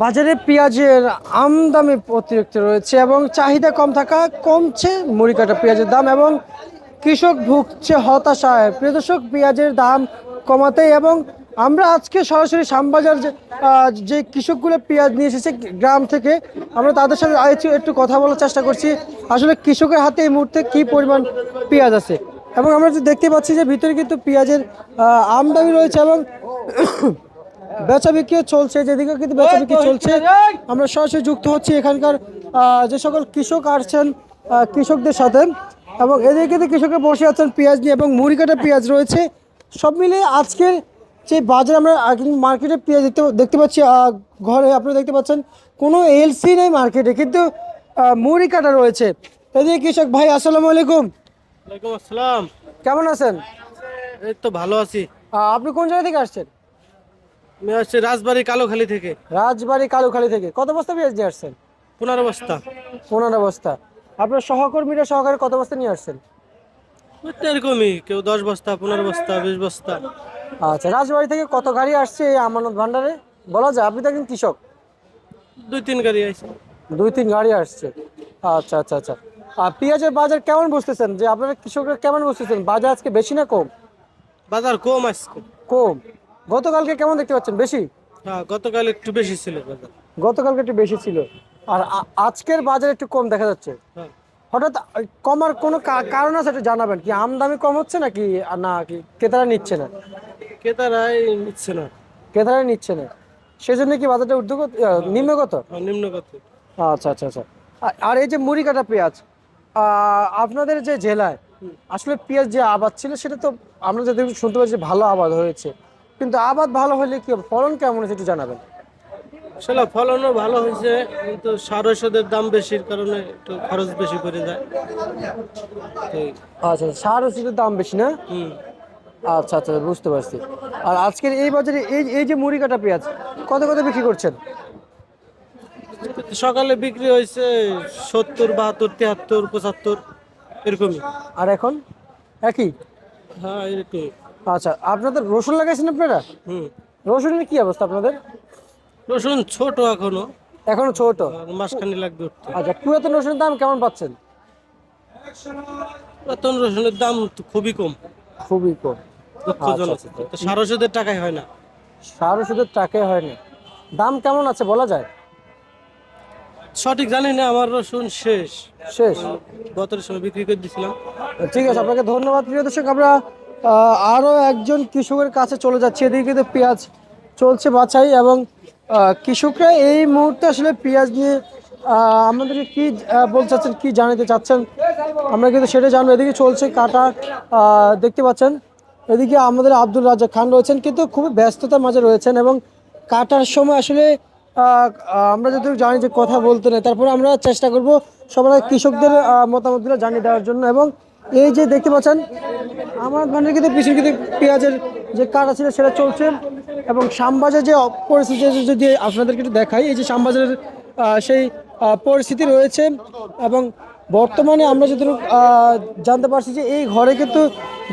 বাজারে পেঁয়াজের আমদানি অতিরিক্ত রয়েছে এবং চাহিদা কম থাকা কমছে মুড়ি কাটা পেঁয়াজের দাম এবং কৃষক ভুগছে হতাশায়। প্রিয় দর্শক, পেঁয়াজের দাম কমাতে এবং আমরা আজকে সরাসরি শ্যামবাজার যে কৃষকগুলো পেঁয়াজ নিয়ে এসেছে গ্রাম থেকে, আমরা তাদের সাথে একটু কথা বলার চেষ্টা করছি আসলে কৃষকের হাতে এই মুহূর্তে কী পরিমাণ পেঁয়াজ আছে। এবং আমরা যে দেখতে পাচ্ছি যে ভিতরে কিন্তু পেঁয়াজের আমদানি রয়েছে এবং বেচা বিক্রিও চলছে, যেদিকে কিন্তু বেচা বিক্রি চলছে। আমরা সরাসরি যুক্ত হচ্ছি এখানকার যে সকল কৃষক আসছেন কৃষকদের সাথে, এবং এদিকে কিন্তু কৃষকের বসে আছেন পেঁয়াজ নিয়ে এবং মুড়ি কাটা পেঁয়াজ রয়েছে। সব মিলিয়ে আজকের যে বাজারে আমরা মার্কেটে পেঁয়াজ দেখতে পাচ্ছি, ঘরে আপনারা দেখতে পাচ্ছেন কোনো এলসি নেই মার্কেটে, কিন্তু মুড়ি কাটা রয়েছে। এদিকে কৃষক ভাই, আসসালামু আলাইকুম। ওয়ালাইকুম আসসালাম। কেমন আছেন? এই তো ভালো আছি। আপনি কোন জায়গা থেকে আসছেন? আমি আসছি রাজবাড়ী কালোখালী থেকে। রাজবাড়ী কালুখালী থেকে। কত বস্তা পেঁয়াজ নিয়ে আসছেন? 15 বস্তা। 15 বস্তা। আপনার সহকর্মীরা সহকারে কত বস্তা নিয়ে আসছেন? ওই তো এরকমই, কেউ 10 বস্তা, 15 বস্তা, 20 বস্তা। আচ্ছা, রাজবাড়ী থেকে কত গাড়ি আসছে এই আমানত ভান্ডারে বলা যায়? আপনি তো একজন কৃষক। 2-3 গাড়ি আছে। 2-3 গাড়ি আসছে। আচ্ছা আচ্ছা আচ্ছা। আর পেঁয়াজের বাজার কেমন বুঝতেছেন, যে আপনারা কৃষকরা কেমন বুঝতেছেন বাজার আজকে বেশি না কম? বাজার কম আজকে। কম। গতকালকে কেমন দেখতে পাচ্ছেন, বেশি? হ্যাঁ, গতকাল একটু বেশি ছিল বাজার। গতকালকে একটু বেশি ছিল, আর আজকের বাজার একটু কম দেখা যাচ্ছে। হ্যাঁ, হঠাৎ কমার কোনো কারণ আছে একটু জানাবেন? কি আমদানি কম হচ্ছে নাকি, না কি ক্রেতারা নিচ্ছে না? ক্রেতারাই নিচ্ছে না। ক্রেতারা নিচ্ছে না, সেজন্য কি বাজারটা নিম্নগত? নিম্নগত। আচ্ছা আচ্ছা আচ্ছা। আর এই যে মুড়ি কাটা পেঁয়াজ, আপনাদের যে জেলায় আসলে পেঁয়াজ যে আবাদ ছিল সেটা তো আমরা যদি শুনতে পাচ্ছি ভালো আবাদ হয়েছে, কিন্তু আবাদ ভালো হলে কি হবে, ফলন কেমন হয়েছে একটু জানাবেন? আসলে ফলনও ভালো হয়েছে, কিন্তু সার ঔষধের দাম বেশির কারণে একটু খরচ বেশি পড়ে যায়। এই, আচ্ছা, সার ওষুধের দাম বেশি না? হুম। আচ্ছা আচ্ছা, বুঝতে পারছি। আর আজকের এই বাজারে এই যে মুড়ি কাটা পেঁয়াজ কত কত বিক্রি করছেন? সকালে বিক্রি হয়েছে 70, 72, 73, 75 এরকমই। আর এখন একই? হ্যাঁ, এরকমই। আচ্ছা, আপনাদের রসুন লাগাইছেন আপনারা? হুম। রসুনের কি অবস্থা আপনাদের? রসুন ছোট এখনো, এখনো ছোট? আর মাসখানি লাগবে উঠতে। আচ্ছা, পুরাতন রসুনের দাম কেমন পাচ্ছেন? পুরাতন রসুনের দাম তো খুবই কম, খুবই কম। আচ্ছা দুঃখজনক। আচ্ছা আচ্ছা। তো সার ওষুধের টাকায় হয় না। সার ওষুধের টাকাই হয়নি। দাম কেমন আছে বলা যায়? সঠিক জানি না, আমার রসুন শেষ। শেষ। গতরের সময় বিক্রি করে দিছিলাম। ঠিক আছে, আপনাকে ধন্যবাদ। প্রিয় দর্শক, আমরা আরও একজন কৃষকের কাছে চলে যাচ্ছি। এদিকে কিন্তু পেঁয়াজ চলছে বাছাই এবং কৃষকরা এই মুহূর্তে আসলে পেঁয়াজ নিয়ে আমাদেরকে কি বলতে চাচ্ছেন, কি জানাতে চাচ্ছেন, আমরা কিন্তু সেটা জানবো। এদিকে চলছে কাটা, দেখতে পাচ্ছেন। এদিকে আমাদের আব্দুল রাজ্জাক খান রয়েছেন, কিন্তু খুবই ব্যস্ততার মাঝে রয়েছেন এবং কাটার সময় আসলে আমরা যদি জানি যে কথা বলতে নেই, তারপরে আমরা চেষ্টা করব সবার আগে কৃষকদের মতামতগুলো জানিয়ে দেওয়ার জন্য। এবং এই যে দেখতে পাচ্ছেন আমার মানে কিন্তু পিছনে কিন্তু পেঁয়াজের যে কাটা ছিল সেটা চলছে। এবং শ্যামবাজার যে পরিস্থিতি যদি আপনাদেরকে একটু দেখাই, এই যে শ্যামবাজারের সেই পরিস্থিতি রয়েছে। এবং বর্তমানে আমরা যদি জানতে পারছি যে এই ঘরে কিন্তু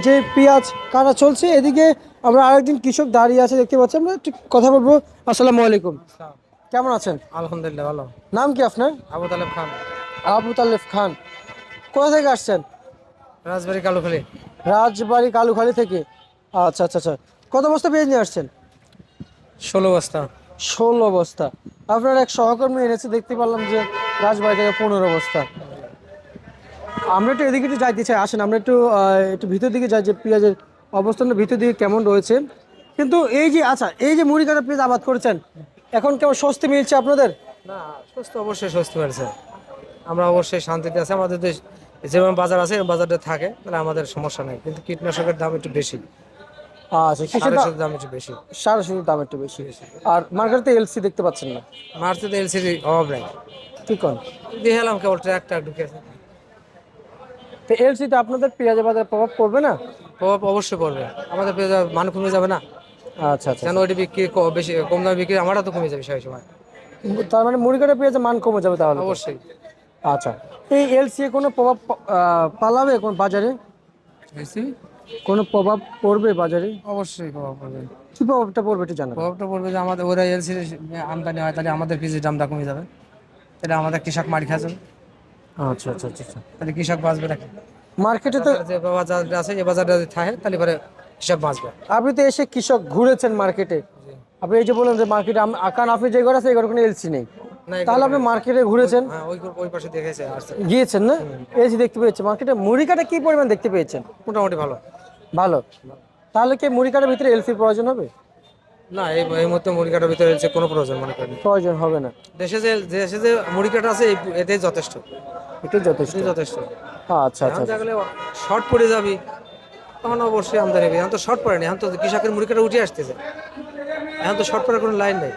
যে পেঁয়াজ কাটা চলছে, এদিকে আমরা আরেকদিন কৃষক দাঁড়িয়ে আছে দেখতে পাচ্ছি। আমরা একটু কথা বলবো। আসসালামু আলাইকুম, কেমন আছেন? আলহামদুলিল্লাহ ভালো। নাম কি আপনার? আবু তালেব খান, আবু তালেব খান। কোথা থেকে আসছেন? রাজবাড়ী কালোখালী। রাজবাড়ী কালুখালী থেকে। আচ্ছা আচ্ছা আচ্ছা। কত বস্তা পেঁয়াজ নিয়ে আসছেন? 16 বস্তা। 16 বস্তা। আপনার এক সহকর্মী এনেছে, দেখতে পারলাম যে রাজবাড়ী থেকে 15 বস্তা। আমরা একটু এদিকে একটু যাইতে চাই, আসেন আমরা একটু একটু ভিতর দিকে যাই যে পেঁয়াজের অবস্থানটা ভিতর দিকে কেমন রয়েছে। কিন্তু এই যে আচ্ছা, এই যে মুড়ি কাটা পেঁয়াজ আবাদ করেছেন, এখন কেমন স্বস্তি মিলছে আপনাদের? না, সুস্থ অবশ্যই স্বস্তি পারছে। আমরা অবশ্যই শান্তিতে আছি। আমাদের দেশ যেমন বাজার আছে এরকম বাজারটা থাকে, তাহলে আমাদের সমস্যা নেই। কিন্তু কীটনাশকের দাম একটু বেশি, আচ্ছা, সার কিসের দাম? ওষুধের দাম একটু বেশি। সারা শুধু দাম একটু বেশি। আর মার্কেটে এলসি দেখতে পাচ্ছেন না? মার্চে এলসির অভাব নেই। কি কোন? দিয়ে এলাম কেবল ট্রাকটা ঢুকেছে। তো এলসিতে আপনাদের পেঁয়াজের বাজারে প্রভাব পড়বে না? প্রভাব অবশ্যই পড়বে। আমাদের মান কমে যাবে না, আচ্ছা আচ্ছা যেন আচ্ছা। ওইটা বিক্রি বেশি কম দামে বিক্রি, আমারটা তো কমে যাবে সেই সময়। তার মানে মুড়ি কাটা পেঁয়াজের মান কমে যাবে তাহলে তো? অবশ্যই। আচ্ছা, এই এলসি কোনো প্রভাব পালাবে কোন বাজারে? এলসি কোনো প্রভাব পড়বে বাজারে? অবশ্যই প্রভাব পড়বে। কি প্রভাবটা পড়বে একটু জানাবেন? প্রভাবটা পড়বে যে আমাদের ওরা এলসি আমদানি হয়, তাহলে আমাদের পিসির দামটা কমে যাবে, তাহলে আমাদের কৃষক মার খাওয়া যাবে, আচ্ছা আচ্ছা আচ্ছা আচ্ছা। তাহলে কৃষক বাঁচবে নাকি? মার্কেটে তো যে বাজার আছে এই বাজারটা যদি থাকে তাহলে পরে কৃষক বাঁচবে। আপনি তো এসে কৃষক ঘুরেছেন মার্কেটে, আপনি এই যে বললেন যে মার্কেটে কারণ আপনি যে ঘর আছে এই ঘরে কোনো এলসি নেই, না, তাহলে আপনি মার্কেটে ঘুরেছেন, হ্যাঁ ওই পাশে দেখেছে আসছে, গিয়েছেন না? এলসি দেখতে পেয়েছেন মার্কেটে। মুড়ি কাটা কি পরিমাণ দেখতে পেয়েছেন? মোটামুটি ভালো। ভালো। তাহলে কি মুড়ি কাটার ভিতরে এলসির প্রয়োজন হবে? না, এই মুহূর্তে মুড়ি কাটার ভিতরে এলসি কোনো প্রয়োজন মনে করি না। প্রয়োজন হবে না, দেশে যে মুড়ি কাটা আছে এটাই যথেষ্ট, এটাই যথেষ্ট। এটাই যথেষ্ট। আচ্ছা আচ্ছা এখন দেখলে শর্ট পড়ে যাবি তখন অবশ্যই আমদানি হবে। এখন তো শর্ট পড়েনি, এখন তো কৃষকের মুড়ি কাটা উঠে আসতেছে, এখন তো শর্ট পড়ার কোনো লাইন নেই,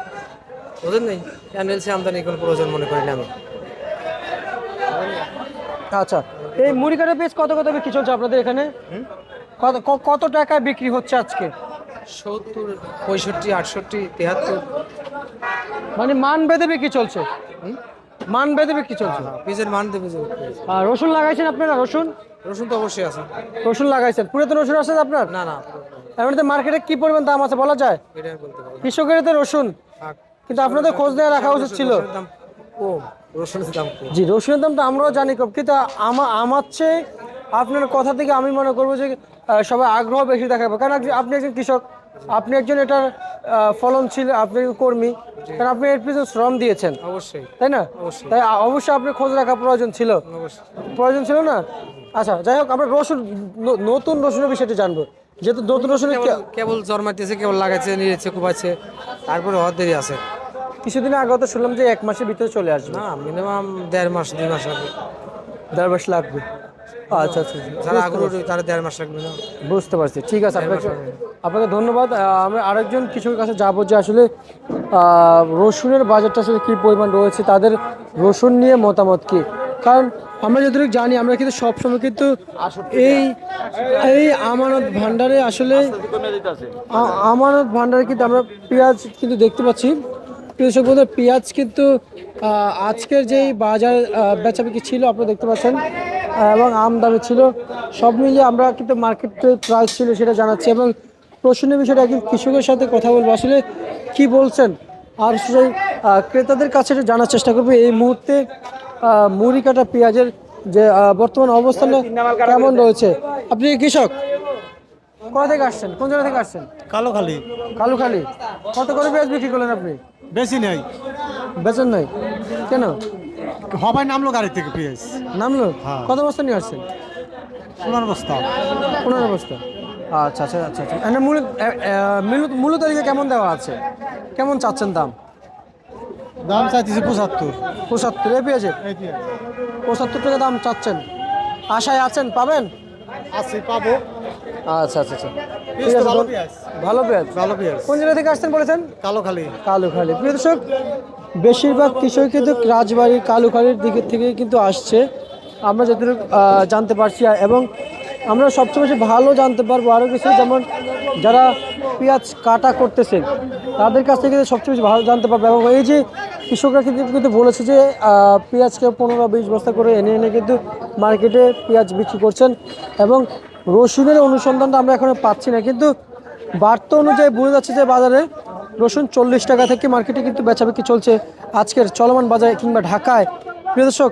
ওদের নেই। এখন এলসি আমদানি কোনো প্রয়োজন মনে করি না আমি। আচ্ছা, এই মুড়ি কাটা পেঁয়াজ কত কত বিক্রি চলছে আপনাদের এখানে? কত টাকায় বিক্রি হচ্ছে আজকে? 70, 65, 68, 73। মানে মান বেঁধে বিক্রি চলছে? মান বেঁধে বিক্রি চলছে। পিসের মান দেবে যে। আর রসুন লাগাইছেন আপনারা? রসুন রসুন তো অবশ্যই আছে। রসুন লাগাইছেন, পুরাতন রসুন আছে আপনার? না না, এমনিতে মার্কেটে কি পরিমাণ দাম আছে বলা যায়? এটা আমি বলতে পারবো না। কৃষকের তো রসুন, থাক। কিন্তু আপনাদের খোঁজ নিয়ে রাখা উচিত ছিল। রসুনের দাম কম, রসুনের দাম কম। জি, রসুনের দাম তো আমরাও জানি কম, কিন্তু আমার চেয়ে আপনার কথা থেকে আমি মনে করবো যে সবাই আগ্রহ বেশি দেখাবো, কারণ আপনি একজন কৃষক, আপনি একজন এটার ফলনশীল, আপনি কর্মী, কারণ আপনি এর পিছনে শ্রম দিয়েছেন, অবশ্যই তাই না? অবশ্যই। তাই অবশ্যই আপনি খোঁজ রাখা প্রয়োজন ছিল, অবশ্যই। প্রয়োজন ছিল না? আচ্ছা, যাই হোক, আমরা রসুন নতুন রসুনের বিষয়টি জানবো, যেহেতু নতুন রসুনের কেবল জন্মাইতেছে, কেবল লাগাচ্ছে, নিয়েছে, কুপাচ্ছে, তারপরে হওয়ার দেরি আছে। কিছুদিন আগে তো শুনলাম যে 1 মাসের ভিতরে চলে আসবে। না, মিনিমাম 1.5 মাস 2 মাস লাগবে। 1.5 মাস লাগবে। আচ্ছা আচ্ছা, যারা আগ্রহী তারা 1.5 মাস লাগবে না। বুঝতে পারছি, ঠিক আছে, আপনাকে ধন্যবাদ। আমরা আরেকজন কৃষকের কাছে যাবো যে আসলে রসুনের বাজারটা আসলে কী পরিমাণ রয়েছে, তাদের রসুন নিয়ে মতামত কি। কারণ আমরা যতটুকু জানি, আমরা কিন্তু সবসময় কিন্তু এই এই আমানত ভান্ডারে আসলে আমানত ভান্ডারে কিন্তু আমরা পেঁয়াজ কিন্তু দেখতে পাচ্ছি। কৃষক বন্ধুরা, পেঁয়াজ কিন্তু আজকের যেই বাজার বেচাবিক্রি ছিল আপনারা দেখতে পাচ্ছেন, এবং আমদানি ছিল, সব মিলিয়ে আমরা কিন্তু মার্কেটে প্রাইস ছিল সেটা জানাচ্ছি, এবং রসুনের বিষয়টা একজন কৃষকের সাথে কথা বলবো আসলে কি বলছেন, আর সেই ক্রেতাদের কাছে এটা জানার চেষ্টা করবো এই মুহূর্তে মুড়ি কাটা পেঁয়াজের যে বর্তমান অবস্থানটা কেমন রয়েছে। আপনি কৃষক, কোথা থেকে আসছেন, কোন জায়গা থেকে আসছেন? কালোখালী। কালুখালী। কত করে পেঁয়াজ বিক্রি করলেন আপনি? বেশি নেই, বেচেন নাই কেন? হবাই নামলো গাড়ি থেকে পেঁয়াজ নামলো? হ্যাঁ। কত বস্তা নিয়ে আসছেন? 15 বস্তা। 15 বস্তা। আচ্ছা আচ্ছা আচ্ছা আচ্ছা। এখানে মূল তালিকা কেমন দেওয়া আছে, কেমন চাচ্ছেন দাম? দাম চাইতেছি 75। 75 এই পেঁয়াজের? 75 টাকা দাম চাচ্ছেন, আশায় আছেন পাবেন? আছে, পাবো। আচ্ছা আচ্ছা আচ্ছা, ঠিক আছে। ভালো পেঁয়াজ। ভালো পেঁয়াজ। ভালো পেঁয়াজ। কোন জায়গা থেকে আসছেন বলেছেন? কালোখালী। কালুখালী। প্রিয় দর্শক, বেশিরভাগ কৃষক কিন্তু রাজবাড়ি কালুখালীর দিকে থেকে কিন্তু আসছে, আমরা যতটুকু জানতে পারছি, এবং আমরা সবচেয়ে বেশি ভালো জানতে পারবো আরও কিছু, যেমন যারা পেঁয়াজ কাটা করতেছেন তাদের কাছ থেকে সবচেয়ে বেশি ভালো জানতে পারবো। এবং এই যে কৃষকরা কিন্তু বলেছে যে পেঁয়াজকে 15-20 বস্তা করে এনে এনে কিন্তু মার্কেটে পেঁয়াজ বিক্রি করছেন, এবং রসুনের অনুসন্ধানটা আমরা এখনো পাচ্ছি না, কিন্তু বার্তা অনুযায়ী বোঝা যাচ্ছে যে বাজারে রসুন 40 টাকা থেকে মার্কেটে কিন্তু বেচাবিক্রি চলছে আজকের চলমান বাজারে কিংবা ঢাকায়। প্রিয় দর্শক,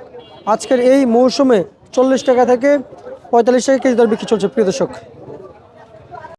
আজকের এই মৌসুমে 40 টাকা থেকে 45 টাকা কেজি দর বিক্রি চলছে প্রিয় দর্শক।